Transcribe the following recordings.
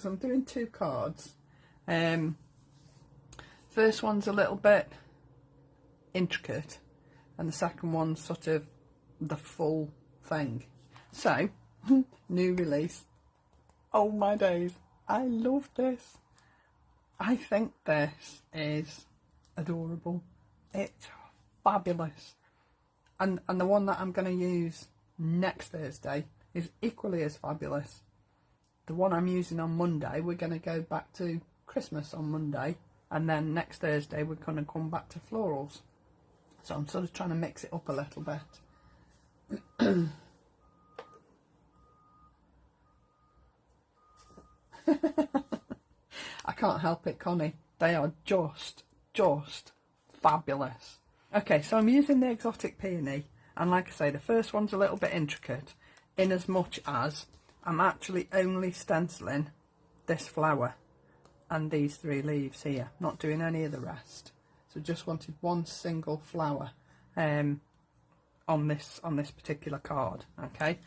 because I'm doing 2 cards. First one's a little bit intricate, and the second one's sort of the full thing. So, new release. Oh my days, I love this. I think this is adorable. It's fabulous. And the one that I'm going to use next Thursday is equally as fabulous. The one I'm using on Monday, we're going to go back to Christmas on Monday, and then next Thursday we're going to come back to florals. So I'm sort of trying to mix it up a little bit. I can't help it, Connie. They are just fabulous. Okay, so I'm using the Exotic Peony, and like I say, the first one's a little bit intricate, in as much as I'm actually only stenciling this flower and these 3 leaves here, not doing any of the rest. So just wanted one single flower on this particular card. Okay,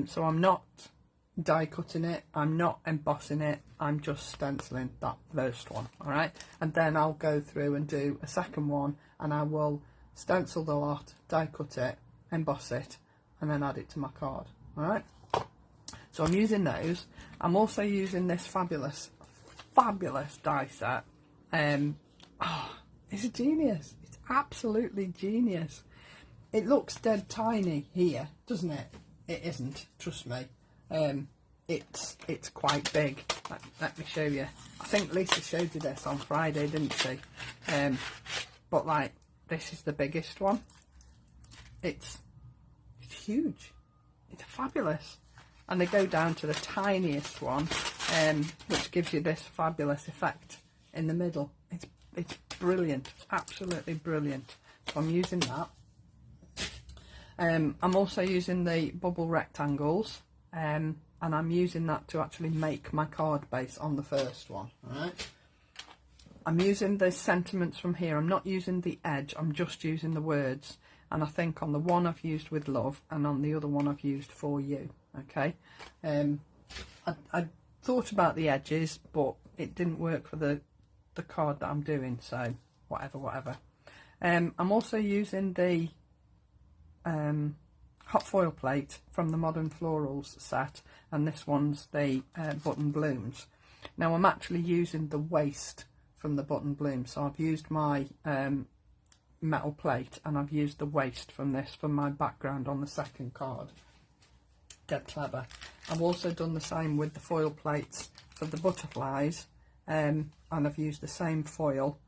so I'm not die cutting it, I'm not embossing it, I'm just stenciling that first one. All right, and then I'll go through and do a second one, and I will stencil the lot, die cut it, emboss it, and then add it to my card. All right, so I'm using those. I'm also using this fabulous die set. It's a genius. It's absolutely genius. It looks dead tiny here, doesn't it? It isn't, trust me. It's quite big. Let me show you. I think Lisa showed you this on Friday, didn't she? But like, this is the biggest one. It's huge. It's fabulous. And they go down to the tiniest one, which gives you this fabulous effect in the middle. It's brilliant, absolutely brilliant. So I'm using that. I'm also using the bubble rectangles, and I'm using that to actually make my card base on the first one. All right. I'm using the sentiments from here. I'm not using the edge, I'm just using the words. And I think on the one I've used with love, and on the other one I've used for you. Okay. I thought about the edges, but it didn't work for the card that I'm doing, so whatever. I'm also using the hot foil plate from the Modern Florals set, and this one's the button blooms. Now I'm actually using the waste from the button blooms, so I've used my metal plate, and I've used the waste from this for my background on the second card. Dead clever. I've also done the same with the foil plates for the butterflies, and I've used the same foil,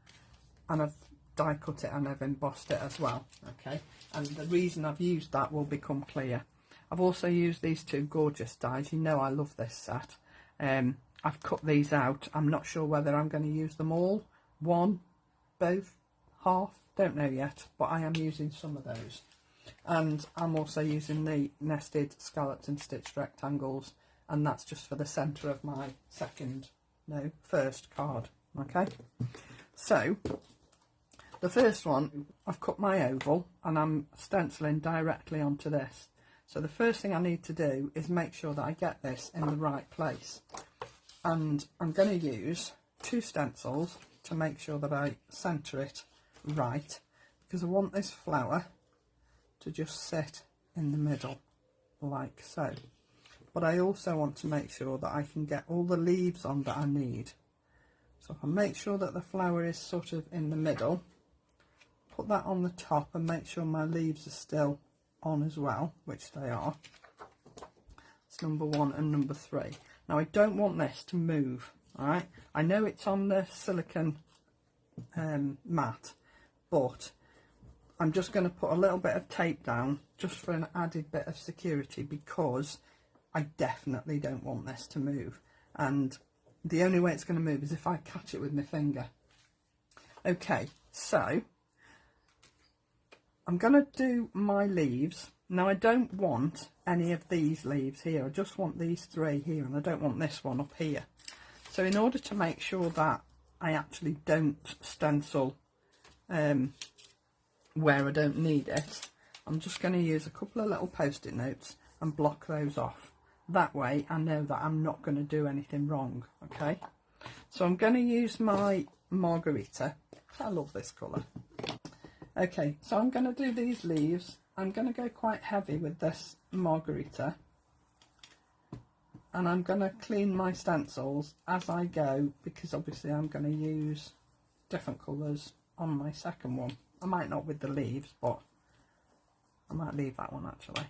and I've die cut it and I've embossed it as well. Okay, and the reason I've used that will become clear. I've also used these 2 gorgeous dies. You know I love this set. I've cut these out. I'm not sure whether I'm going to use them all, one, both, half, don't know yet, but I am using some of those. And I'm also using the nested scalloped and stitched rectangles, and that's just for the centre of my first card. Okay, so the first one, I've cut my oval and I'm stenciling directly onto this. So the first thing I need to do is make sure that I get this in the right place, and I'm going to use 2 stencils to make sure that I centre it right, because I want this flower to just sit in the middle like so. But I also want to make sure that I can get all the leaves on that I need. So if I make sure that the flower is sort of in the middle, put that on the top and make sure my leaves are still on as well, which they are. It's number 1 and number 3. Now I don't want this to move. Alright, I know it's on the silicone mat, but I'm just going to put a little bit of tape down just for an added bit of security, because I definitely don't want this to move, and the only way it's going to move is if I catch it with my finger. Okay, so I'm going to do my leaves. Now I don't want any of these leaves here, I just want these 3 here, and I don't want this one up here. So in order to make sure that I actually don't stencil where I don't need it, I'm just going to use a couple of little post-it notes and block those off. that way I know that I'm not going to do anything wrong. Okay, so I'm going to use my Margarita. I love this colour. Okay, so I'm going to do these leaves. I'm going to go quite heavy with this Margarita, and I'm going to clean my stencils as I go, because obviously I'm going to use different colours on my second one. I might not with the leaves, but I might leave that one actually.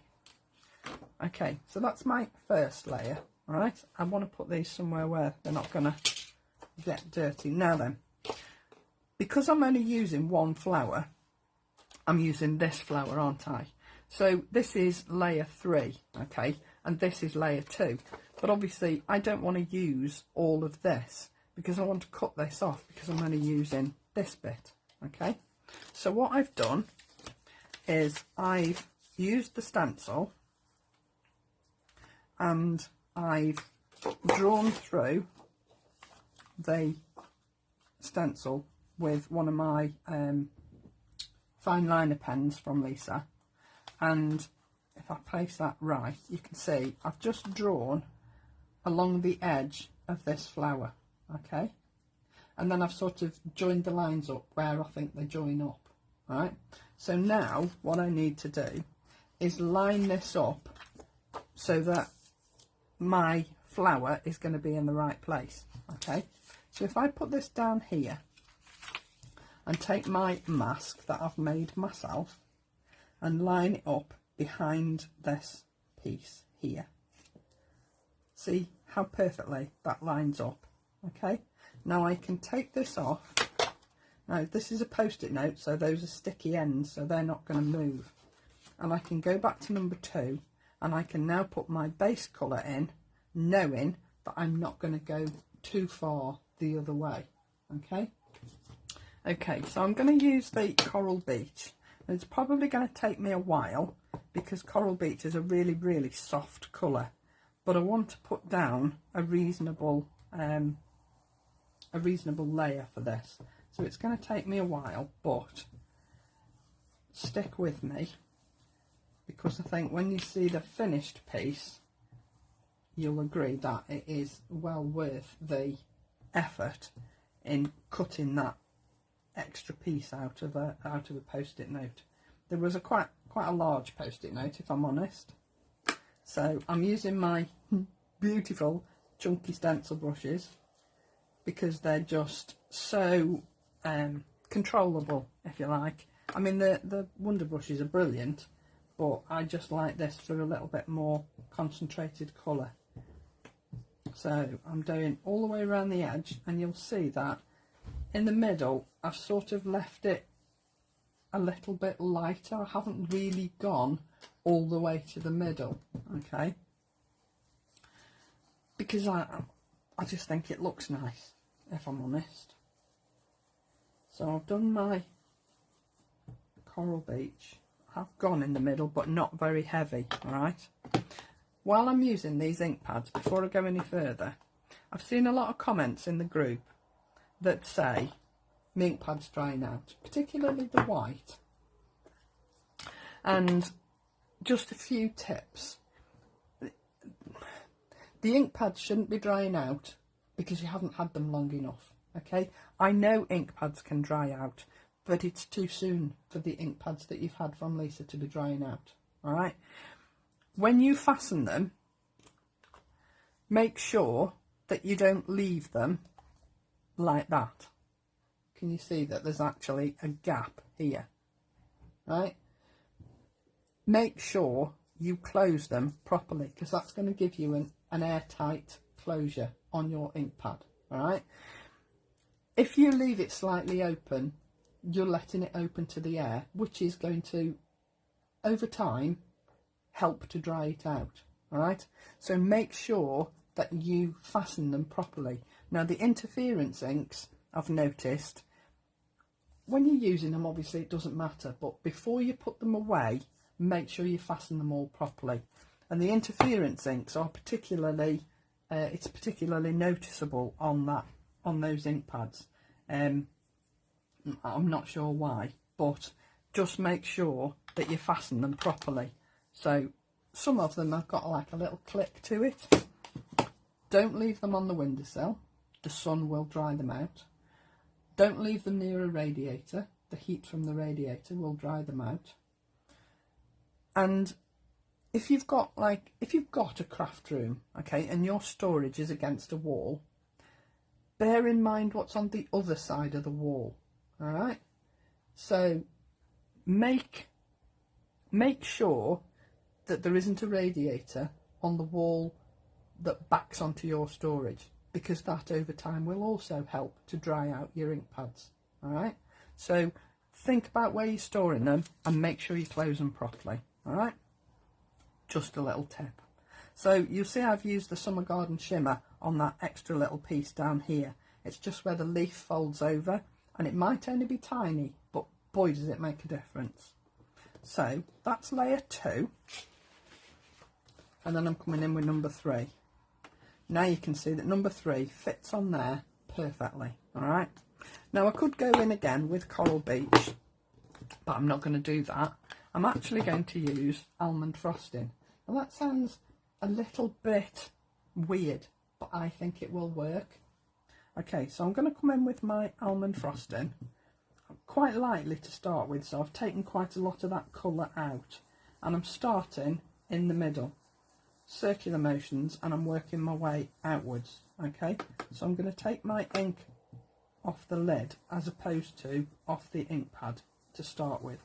Okay, so that's my first layer. Right, I want to put these somewhere where they're not going to get dirty. Now then, because I'm only using one flower, I'm using this flower, aren't I? So this is layer 3, okay, and this is layer 2. But obviously I don't want to use all of this, because I want to cut this off, because I'm only using this bit, okay? So what I've done is I've used the stencil, and I've drawn through the stencil with one of my fine liner pens from Lisa, and if I place that right, you can see I've just drawn along the edge of this flower, okay, and then I've sort of joined the lines up where I think they join up. Right, so now what I need to do is line this up so that my flower is going to be in the right place. Okay, so if I put this down here and take my mask that I've made myself and line it up behind this piece here, see how perfectly that lines up. Okay, now I can take this off. Now this is a post-it note, so those are sticky ends, so they're not going to move, and I can go back to number 2, and I can now put my base colour in, knowing that I'm not going to go too far the other way. Okay, so I'm going to use the Coral Beach, and it's probably going to take me a while because Coral Beach is a really, really soft colour, but I want to put down a reasonable layer for this, so it's going to take me a while, but stick with me, because I think when you see the finished piece you'll agree that it is well worth the effort in cutting that extra piece out of a post-it note. There was a quite a large post-it note, if I'm honest, so I'm using my beautiful chunky stencil brushes because they're just so controllable, if you like. I mean, the Wonder brushes are brilliant, but I just like this for a little bit more concentrated colour. So I'm doing all the way around the edge, and you'll see that in the middle I've sort of left it a little bit lighter. I haven't really gone all the way to the middle, okay, because I just think it looks nice, if I'm honest. So I've done my Coral Beach. I've gone in the middle, but not very heavy. Alright, while I'm using these ink pads, before I go any further, I've seen a lot of comments in the group that say my ink pad's drying out, particularly the white. And just a few tips. The ink pads shouldn't be drying out because you haven't had them long enough. Okay, I know ink pads can dry out, but it's too soon for the ink pads that you've had from Lisa to be drying out. All right, when you fasten them, make sure that you don't leave them like that. Can you see that there's actually a gap here? Right, make sure you close them properly, because that's going to give you an airtight closure on your ink pad. All right, if you leave it slightly open, you're letting it open to the air, which is going to, over time, help to dry it out. All right, so make sure that you fasten them properly. Now, the interference inks, I've noticed, when you're using them, obviously it doesn't matter, but before you put them away, make sure you fasten them all properly. And the interference inks are particularly, it's particularly noticeable on those ink pads. I'm not sure why, but just make sure that you fasten them properly. So some of them have got like a little clip to it. Don't leave them on the windowsill, the sun will dry them out. Don't leave them near a radiator, the heat from the radiator will dry them out. And if you've got a craft room, okay, and your storage is against a wall, bear in mind what's on the other side of the wall, all right? So make sure that there isn't a radiator on the wall that backs onto your storage, because that over time will also help to dry out your ink pads, all right? So think about where you're storing them and make sure you close them properly, all right? Just a little tip. So you'll see I've used the Summer Garden Shimmer on that extra little piece down here. It's just where the leaf folds over, and it might only be tiny, but boy does it make a difference. So that's layer 2, and then I'm coming in with number 3. Now you can see that number 3 fits on there perfectly, all right? Now I could go in again with Coral Beach, but I'm not going to do that. I'm actually going to use almond frosting. Now that sounds a little bit weird, but I think it will work. Okay, so I'm going to come in with my almond frosting, quite lightly to start with, so I've taken quite a lot of that colour out, and I'm starting in the middle, circular motions, and I'm working my way outwards. Okay, so I'm going to take my ink off the lid as opposed to off the ink pad to start with.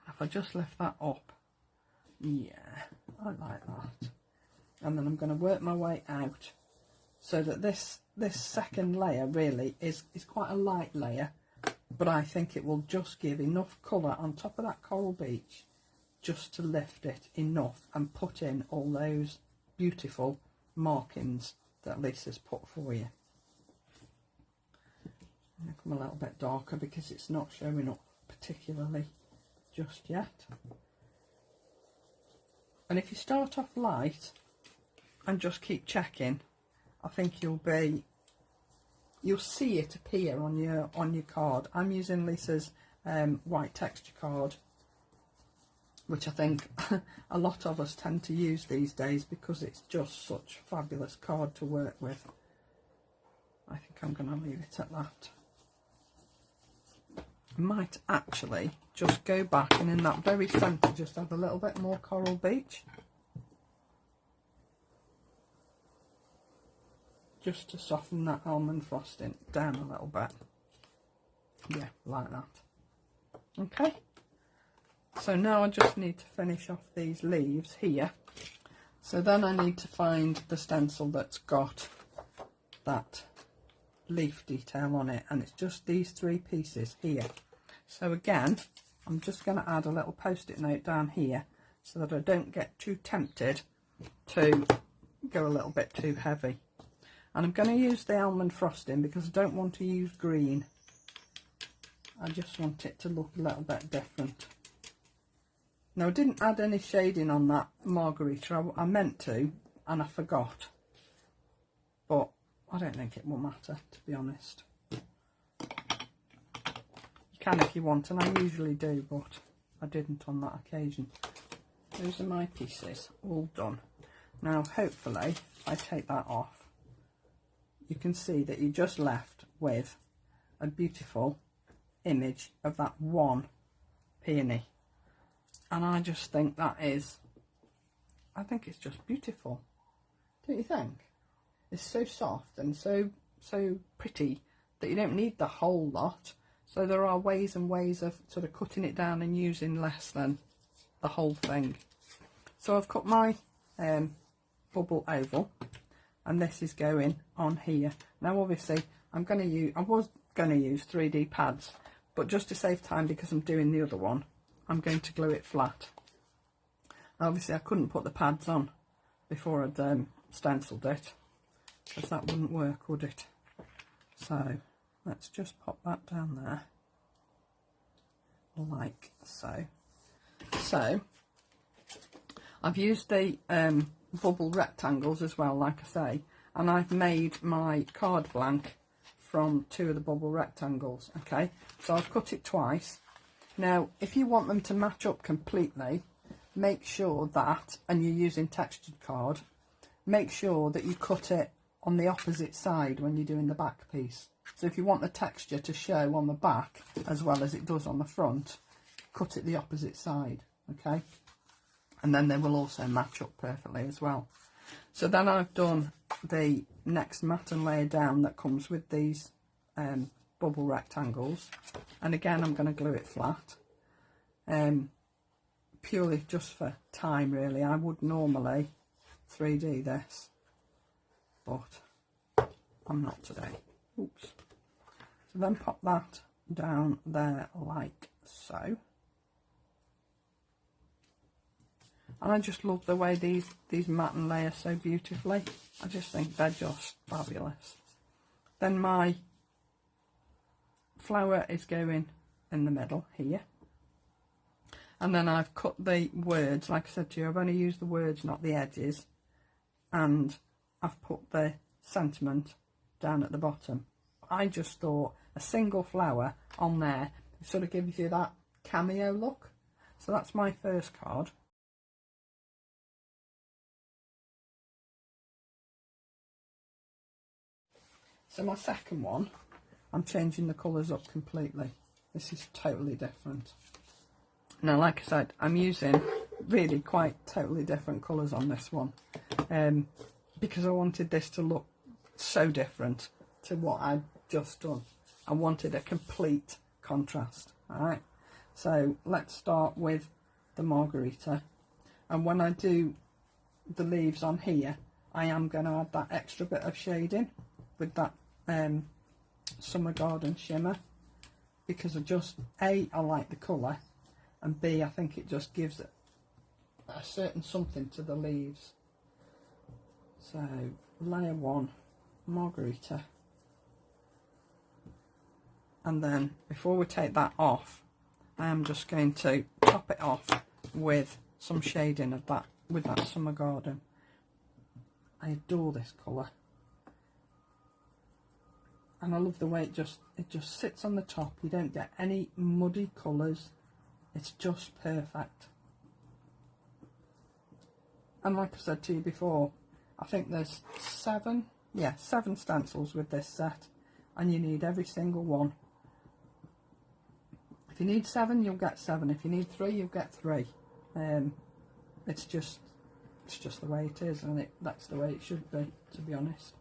If I just lift that up, yeah, I like that. And then I'm going to work my way out so that this second layer really is quite a light layer, but I think it will just give enough colour on top of that Coral Beach just to lift it enough and put in all those beautiful markings that Lisa's put for you. I'm going to come a little bit darker because it's not showing up particularly just yet. And if you start off light and just keep checking, I think you'll see it appear on your card. I'm using Lisa's white texture card, which I think a lot of us tend to use these days because it's just such a fabulous card to work with. I think I'm going to leave it at that. I might actually just go back and in that very centre just add a little bit more Coral Beach, just to soften that almond frosting down a little bit. Yeah, like that. Okay, so now I just need to finish off these leaves here. So then I need to find the stencil that's got that leaf detail on it, and it's just these 3 pieces here. So again, I'm just going to add a little post-it note down here so that I don't get too tempted to go a little bit too heavy. And I'm going to use the almond frosting because I don't want to use green. I just want it to look a little bit different. Now I didn't add any shading on that margarita. I meant to and I forgot. But I don't think it will matter, to be honest. You can if you want, and I usually do, but I didn't on that occasion. Those are my pieces, all done. Now hopefully, if I take that off, you can see that you're just left with a beautiful image of that one peony. And I just think that is, I think it's just beautiful. Don't you think? It's so soft and so pretty that you don't need the whole lot. So there are ways and ways of sort of cutting it down and using less than the whole thing. So I've cut my bubble oval, and this is going on here. Now obviously I was going to use 3D pads, but just to save time because I'm doing the other one, I'm going to glue it flat. Now, obviously I couldn't put the pads on before I'd stenciled it, because that wouldn't work, would it? So let's just pop that down there like so. So I've used the bubble rectangles as well, like I say, and I've made my card blank from 2 of the bubble rectangles. Okay, so I've cut it twice. Now if you want them to match up completely, make sure that, and you're using textured card, make sure that you cut it on the opposite side when you're doing the back piece. So if you want the texture to show on the back as well as it does on the front, cut it the opposite side, okay? And then they will also match up perfectly as well. So then I've done the next mat and layer down that comes with these bubble rectangles, and again I'm going to glue it flat, purely just for time really. I would normally 3D this, but I'm not today. Oops. So then pop that down there like so. And I just love the way these mat and layer so beautifully. I just think they're just fabulous. Then my flower is going in the middle here. And then I've cut the words, like I said to you, I've only used the words, not the edges. And I've put the sentiment down at the bottom. I just thought a single flower on there sort of gives you that cameo look. So that's my first card. So my second one, I'm changing the colours up completely. This is totally different. Now, like I said, I'm using really quite totally different colours on this one, because I wanted this to look so different to what I'd just done. I wanted a complete contrast. Alright, so let's start with the margarita, and when I do the leaves on here, I am going to add that extra bit of shading with that Summer Garden shimmer, because I like the colour, and B, I think it just gives it a certain something to the leaves. So layer 1 margarita, and then before we take that off, I am just going to top it off with some shading of that, with that Summer Garden. I adore this colour, and I love the way it just sits on the top. You don't get any muddy colours. It's just perfect. And like I said to you before, I think there's 7 stencils with this set, and you need every single one. If you need 7, you'll get 7. If you need 3, you'll get 3. It's just the way it is, and that's the way it should be, to be honest.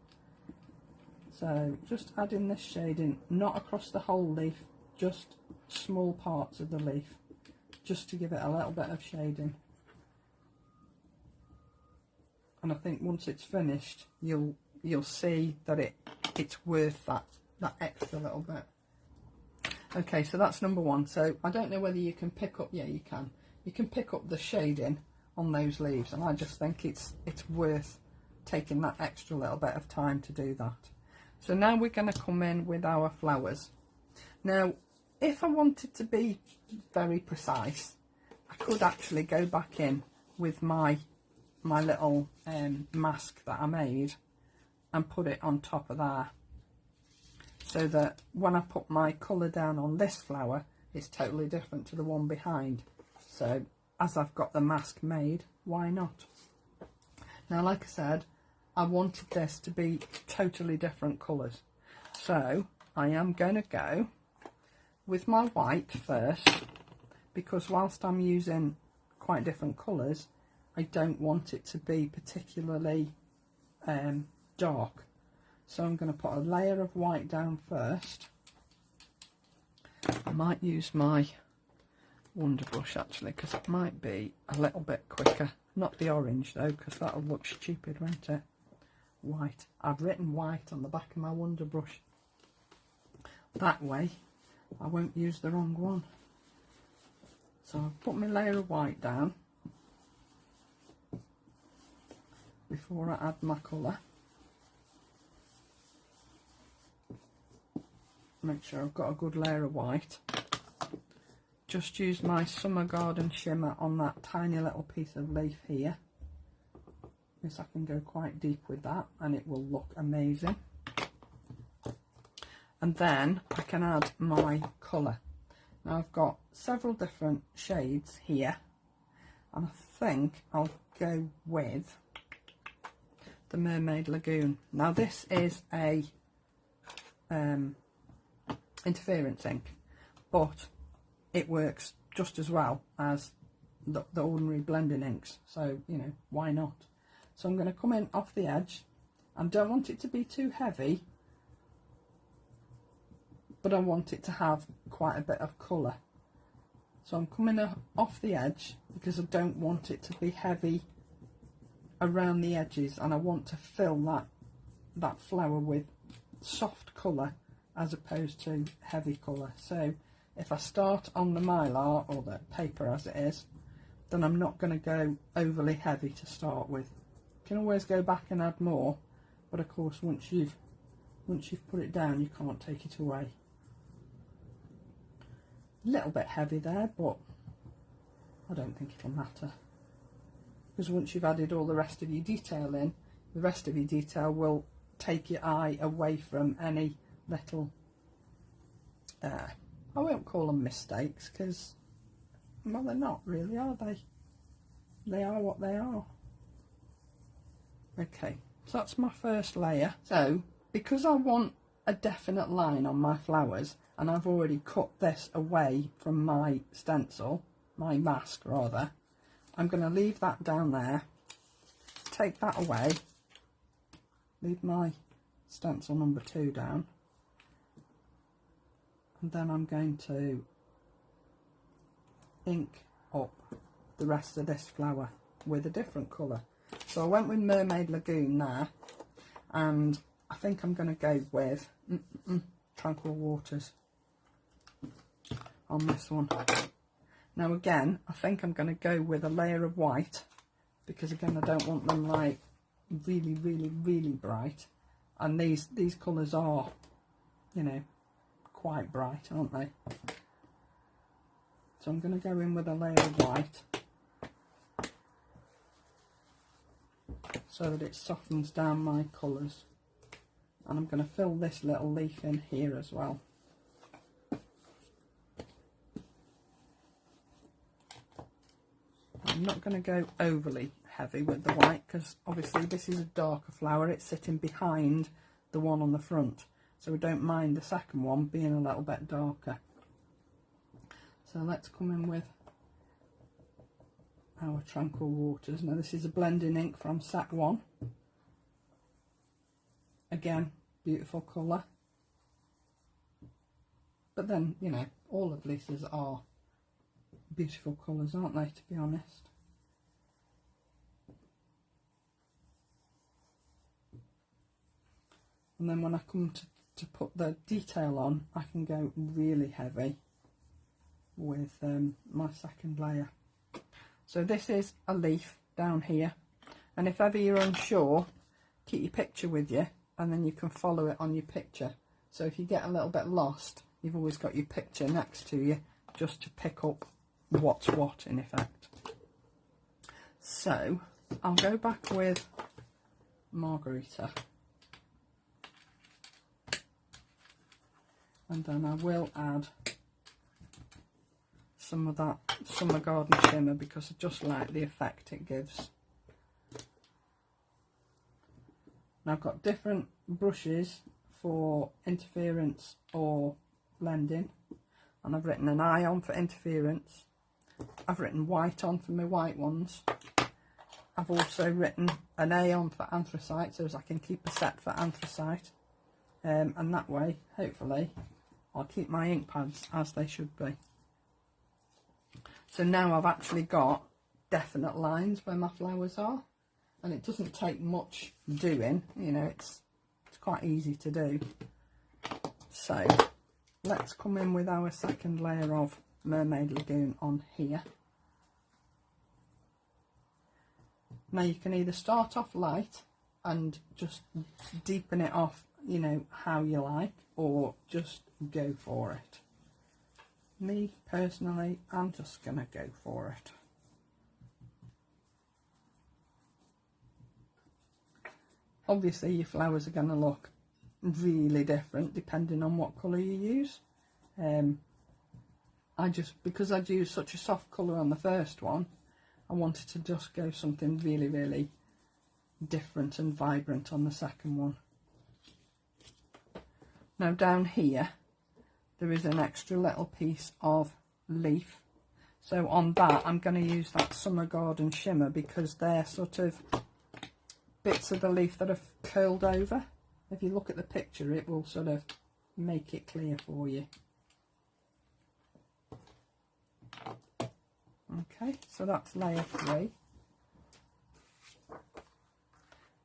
So just adding this shading, not across the whole leaf, just small parts of the leaf, just to give it a little bit of shading. And I think once it's finished, you'll see that it's worth that extra little bit. Okay, so that's number 1. So I don't know whether you can pick up, yeah, you can pick up the shading on those leaves, and I just think it's worth taking that extra little bit of time to do that. So now we're going to come in with our flowers. Now, if I wanted to be very precise, I could actually go back in with my little mask that I made and put it on top of there, so that when I put my colour down on this flower, it's totally different to the one behind. So as I've got the mask made, why not? Now, like I said, I wanted this to be totally different colours, so I am going to go with my white first, because whilst I'm using quite different colours, I don't want it to be particularly dark. So I'm going to put a layer of white down first. I might use my Wonder Brush actually, because it might be a little bit quicker. Not the orange though, because that'll look stupid, won't it? White. I've written white on the back of my Wonder Brush. That way I won't use the wrong one. So I'll put my layer of white down before I add my colour. Make sure I've got a good layer of white. Just use my Summer Garden shimmer on that tiny little piece of leaf here. Yes, I can go quite deep with that and it will look amazing. And then I can add my colour. Now I've got several different shades here, and I think I'll go with the Mermaid Lagoon. Now this is a interference ink, but it works just as well as the ordinary blending inks, so you know, why not? So I'm going to come in off the edge. I don't want it to be too heavy, but I want it to have quite a bit of colour. So I'm coming off the edge because I don't want it to be heavy around the edges, and I want to fill that flower with soft colour as opposed to heavy colour. So if I start on the mylar, or the paper as it is, then I'm not going to go overly heavy to start with. You can always go back and add more, but of course once you've put it down, you can't take it away. A little bit heavy there, but I don't think it'll matter, because once you've added all the rest of your detail in, the rest of your detail will take your eye away from any little I won't call them mistakes, because, well, they're not really, are they? They are what they are. Okay, so that's my first layer. So because I want a definite line on my flowers, and I've already cut this away from my stencil, my mask rather, I'm going to leave that down there, take that away, leave my stencil number 2 down, and then I'm going to ink up the rest of this flower with a different colour. So I went with Mermaid Lagoon there, and I think I'm going to go with Tranquil Waters on this one. Now again, I think I'm going to go with a layer of white, because again I don't want them like really bright, and these colours are, you know, quite bright, aren't they? So I'm going to go in with a layer of white so that it softens down my colours, and I'm going to fill this little leaf in here as well. I'm not going to go overly heavy with the white, because obviously this is a darker flower, it's sitting behind the one on the front, so we don't mind the second one being a little bit darker. So let's come in with our Tranquil Waters. Now this is a blending ink from set 1. Again, beautiful colour. But then, you know, all of these are beautiful colours, aren't they, to be honest? And then when I come to put the detail on, I can go really heavy with my second layer. So this is a leaf down here, and if ever you're unsure, keep your picture with you, and then you can follow it on your picture. So if you get a little bit lost, you've always got your picture next to you just to pick up what's what, in effect. So I'll go back with Margarita, and then I will add some of that Summer Garden shimmer, because I just like the effect it gives. Now I've got different brushes for interference or blending, and I've written an I on for interference, I've written white on for my white ones, I've also written an A on for anthracite, so as I can keep a set for anthracite, and that way hopefully I'll keep my ink pads as they should be. So now I've actually got definite lines where my flowers are, and it doesn't take much doing, you know, it's quite easy to do. So let's come in with our second layer of Mermaid Lagoon on here. Now you can either start off light and just deepen it off, you know, how you like, or just go for it. Me personally, I'm just gonna go for it. Obviously your flowers are going to look really different depending on what colour you use. Because I'd used such a soft colour on the first one, I wanted to just go something really, really different and vibrant on the second one. Now down here there is an extra little piece of leaf, so on that I'm going to use that Summer Garden shimmer, because they're sort of bits of the leaf that have curled over. If you look at the picture, it will sort of make it clear for you. Okay, so that's layer 3.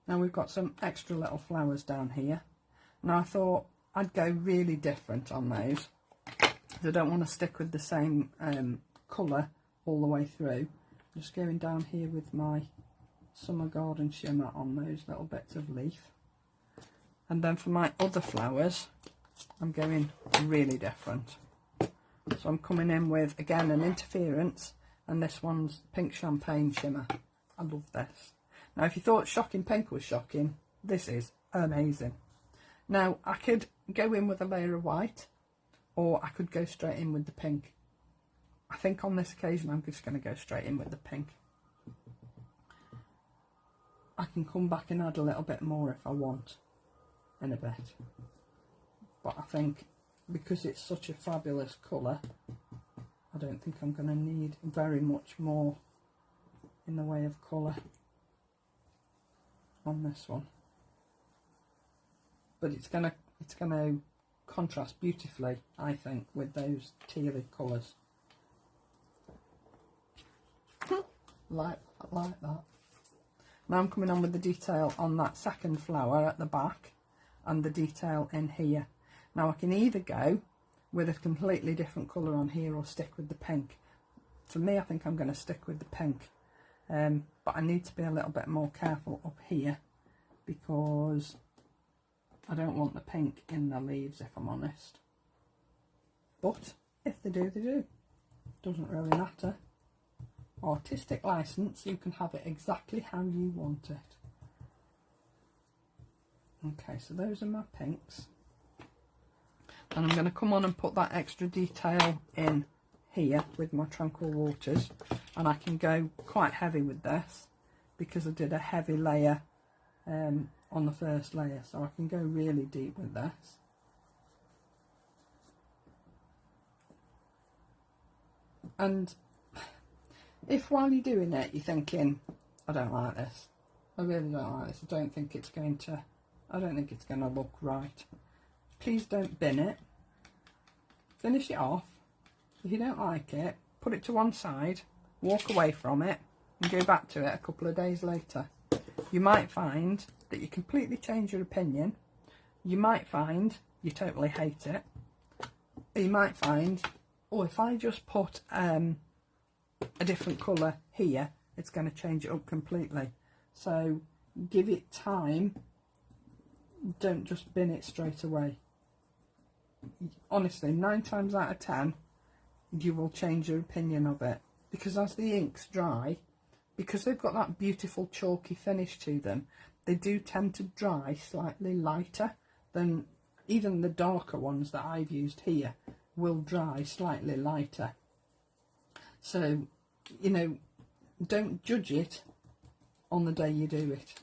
Now we've got some extra little flowers down here. Now I thought I'd go really different on those. I don't want to stick with the same colour all the way through. I'm just going down here with my Summer Garden shimmer on those little bits of leaf. And then for my other flowers, I'm going really different. So I'm coming in with, again, an interference, and this one's Pink Champagne shimmer. I love this. Now if you thought Shocking Pink was shocking, this is amazing. Now I could go in with a layer of white, or I could go straight in with the pink. I think on this occasion I'm just going to go straight in with the pink. I can come back and add a little bit more if I want in a bit, but I think because it's such a fabulous colour, I don't think I'm going to need very much more in the way of colour on this one. But it's gonna contrast beautifully, I think, with those tealy colours. like that. Now I'm coming on with the detail on that second flower at the back and the detail in here. Now I can either go with a completely different colour on here or stick with the pink. For me, I think I'm going to stick with the pink, but I need to be a little bit more careful up here, because I don't want the pink in the leaves, if I'm honest. But if they do, they do. Doesn't really matter. Artistic license, you can have it exactly how you want it. Okay, so those are my pinks. And I'm going to come on and put that extra detail in here with my Tranquil Waters. And I can go quite heavy with this, because I did a heavy layer on the first layer, so I can go really deep with this. And if while you're doing it you're thinking, I don't like this, I really don't like this, I don't think it's going to look right, please don't bin it. Finish it off. If you don't like it, put it to one side, walk away from it, and go back to it a couple of days later. You might find that you completely change your opinion. You might find you totally hate it. You might find, oh, if I just put a different colour here, it's going to change it up completely. So give it time. Don't just bin it straight away. Honestly, 9 times out of 10 you will change your opinion of it, because as the inks dry, because they've got that beautiful chalky finish to them, they do tend to dry slightly lighter than even the darker ones that I've used here will dry slightly lighter. So, you know, don't judge it on the day you do it.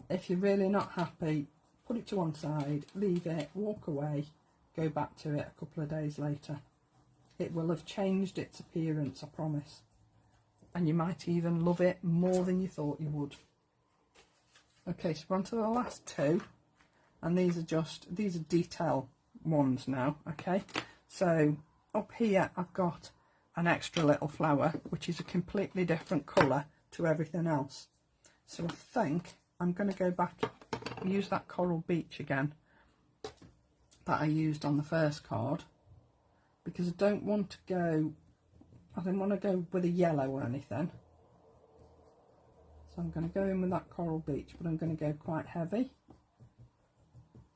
If you're really not happy, put it to one side, leave it, walk away, go back to it a couple of days later. It will have changed its appearance, I promise. And you might even love it more than you thought you would. Okay, so we're on to the last two, and these are detail ones now. Okay, so up here I've got an extra little flower, which is a completely different colour to everything else. So I think I'm going to go back and use that Coral Beach again that I used on the first card, because I don't want to go with a yellow or anything. So I'm going to go in with that Coral Beach, but I'm going to go quite heavy,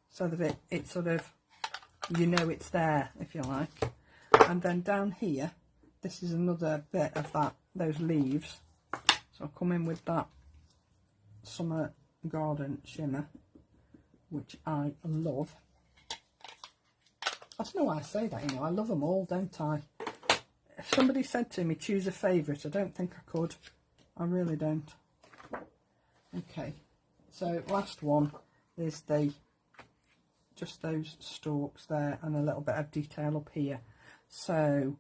so that it sort of, you know, it's there, if you like. And then down here, this is another bit of those leaves. So I'll come in with that Summer Garden shimmer, which I love. I don't know why I say that, you know, I love them all, don't I? if somebody said to me, choose a favourite, I don't think I could. I really don't. Okay, so last one is just those stalks there and a little bit of detail up here. So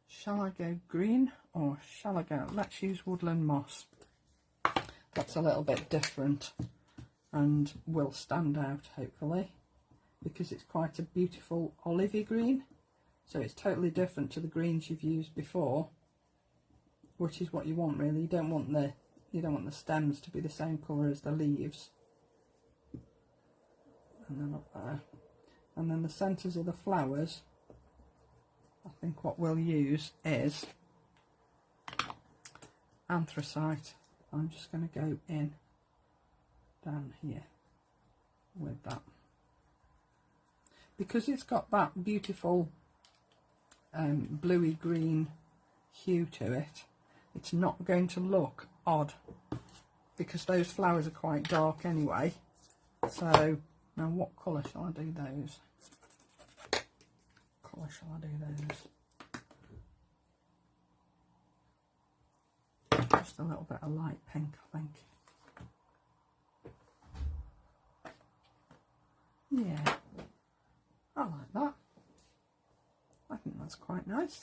shall I go green or shall I go, let's use woodland moss. That's a little bit different and will stand out hopefully, because it's quite a beautiful olivey green. So it's totally different to the greens you've used before, which is what you want really. You don't want the stems to be the same colour as the leaves. And then up there. And then the centres of the flowers, I think what we'll use is anthracite. I'm just going to go in down here with that. Because it's got that beautiful bluey green hue to it, it's not going to look odd, because those flowers are quite dark anyway. So now what colour shall I do those? Colour shall I do those? Just a little bit of light pink, I think. Yeah, I like that. I think that's quite nice.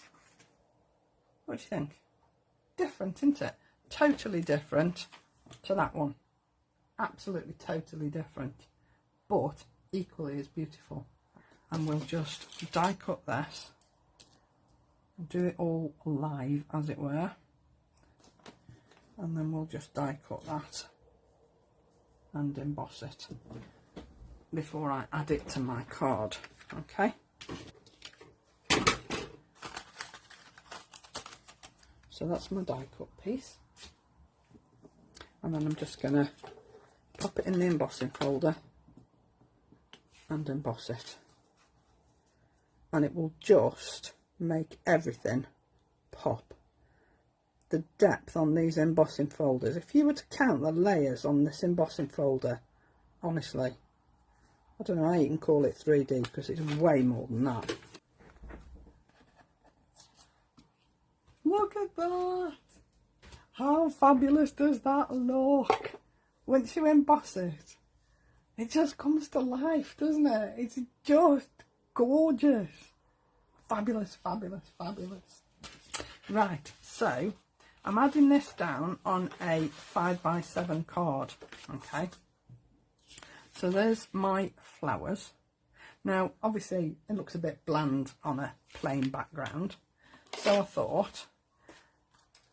What do you think? Different, isn't it? Totally different to that one. Absolutely totally different, but equally as beautiful. And we'll just die cut this, do it all live as it were, and then we'll just die cut that and emboss it before I add it to my card. Okay, so that's my die cut piece, and then I'm just going to pop it in the embossing folder and emboss it, and it will just make everything pop. The depth on these embossing folders, if you were to count the layers on this embossing folder, honestly, I don't know how you can call it 3D, because it's way more than that. Look at that! How fabulous does that look? Once you emboss it, it just comes to life, doesn't it? It's just gorgeous. Fabulous, fabulous, fabulous. Right, so I'm adding this down on a 5x7 card, okay? So there's my flowers. Now, obviously, it looks a bit bland on a plain background, so I thought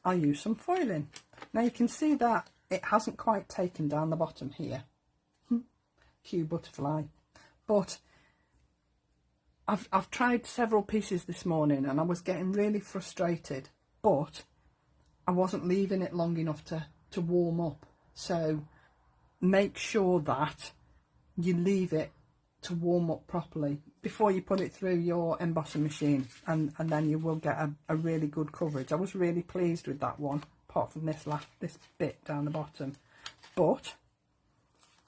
I'll use some foiling. Now, you can see that it hasn't quite taken down the bottom here. Cue butterfly. But I've tried several pieces this morning and I was getting really frustrated, but I wasn't leaving it long enough to warm up. So make sure that you leave it to warm up properly before you put it through your embossing machine, and then you will get a really good coverage. I was really pleased with that one, apart from this bit down the bottom. But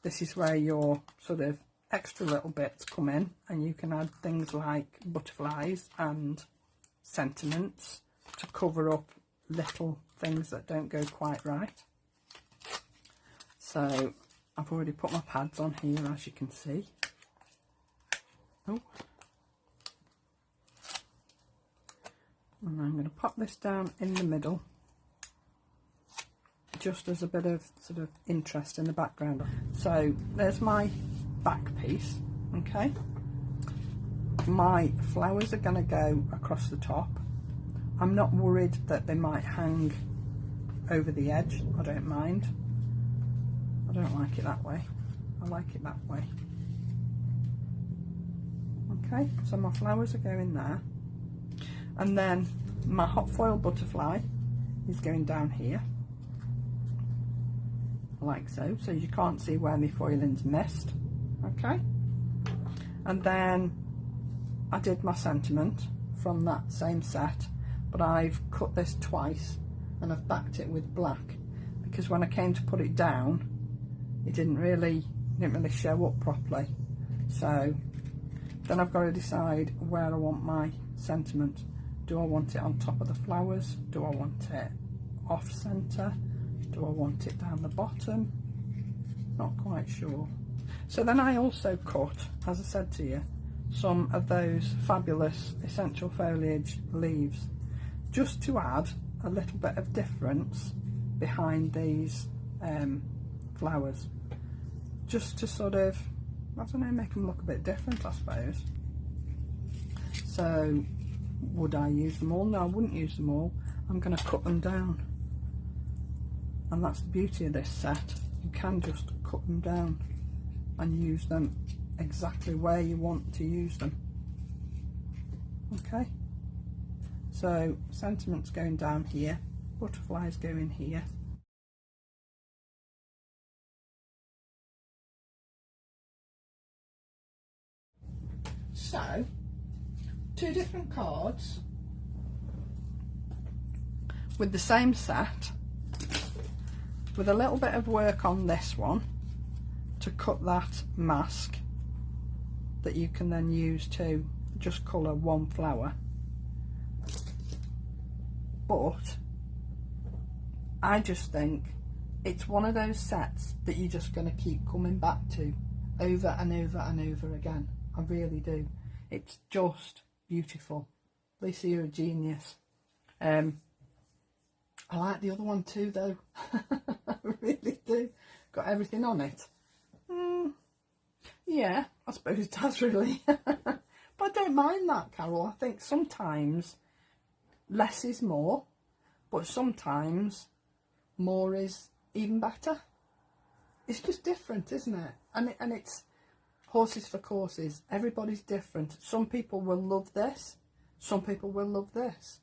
this is where your sort of extra little bits come in, and you can add things like butterflies and sentiments to cover up little things that don't go quite right. So I've already put my pads on here, as you can see. Oh. And I'm going to pop this down in the middle, just as a bit of sort of interest in the background. So there's my back piece, okay? My flowers are going to go across the top. I'm not worried that they might hang over the edge. I don't mind. I don't like it that way. I like it that way. Okay, so my flowers are going there. And then my hot foil butterfly is going down here, like so. So you can't see where my foiling's missed. Okay. And then I did my sentiment from that same set, but I've cut this twice and I've backed it with black, because when I came to put it down, it didn't really show up properly. So then I've got to decide where I want my sentiment Do I want it on top of the flowers? Do I want it off centre? Do I want it down the bottom? Not quite sure. So then I also cut, as I said to you, some of those fabulous essential foliage leaves, just to add a little bit of difference behind these flowers, just to sort of, I don't know, make them look a bit different, I suppose. So would I use them all? No, I wouldn't use them all. I'm going to cut them down, and that's the beauty of this set. You can just cut them down and use them exactly where you want to use them. Okay, so sentiments going down here, butterflies going here. So 2 different cards with the same set, with a little bit of work on this one to cut that mask that you can then use to just colour one flower. But I just think it's one of those sets that you're just going to keep coming back to over and over and over again. I really do. It's just beautiful. Lisa, you're a genius. I like the other one too though. I really do. Got everything on it. Yeah, I suppose it does really. But I don't mind that, Carol. I think sometimes less is more, but sometimes more is even better. It's just different, isn't it? And it's horses for courses. Everybody's different. Some people will love this. Some people will love this.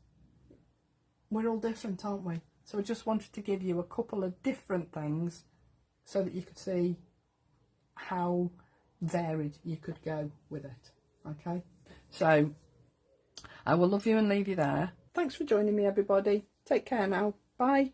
We're all different, aren't we? So I just wanted to give you a couple of different things so that you could see how varied you could go with it. Okay, so I will love you and leave you there. Thanks for joining me, everybody. Take care now. Bye.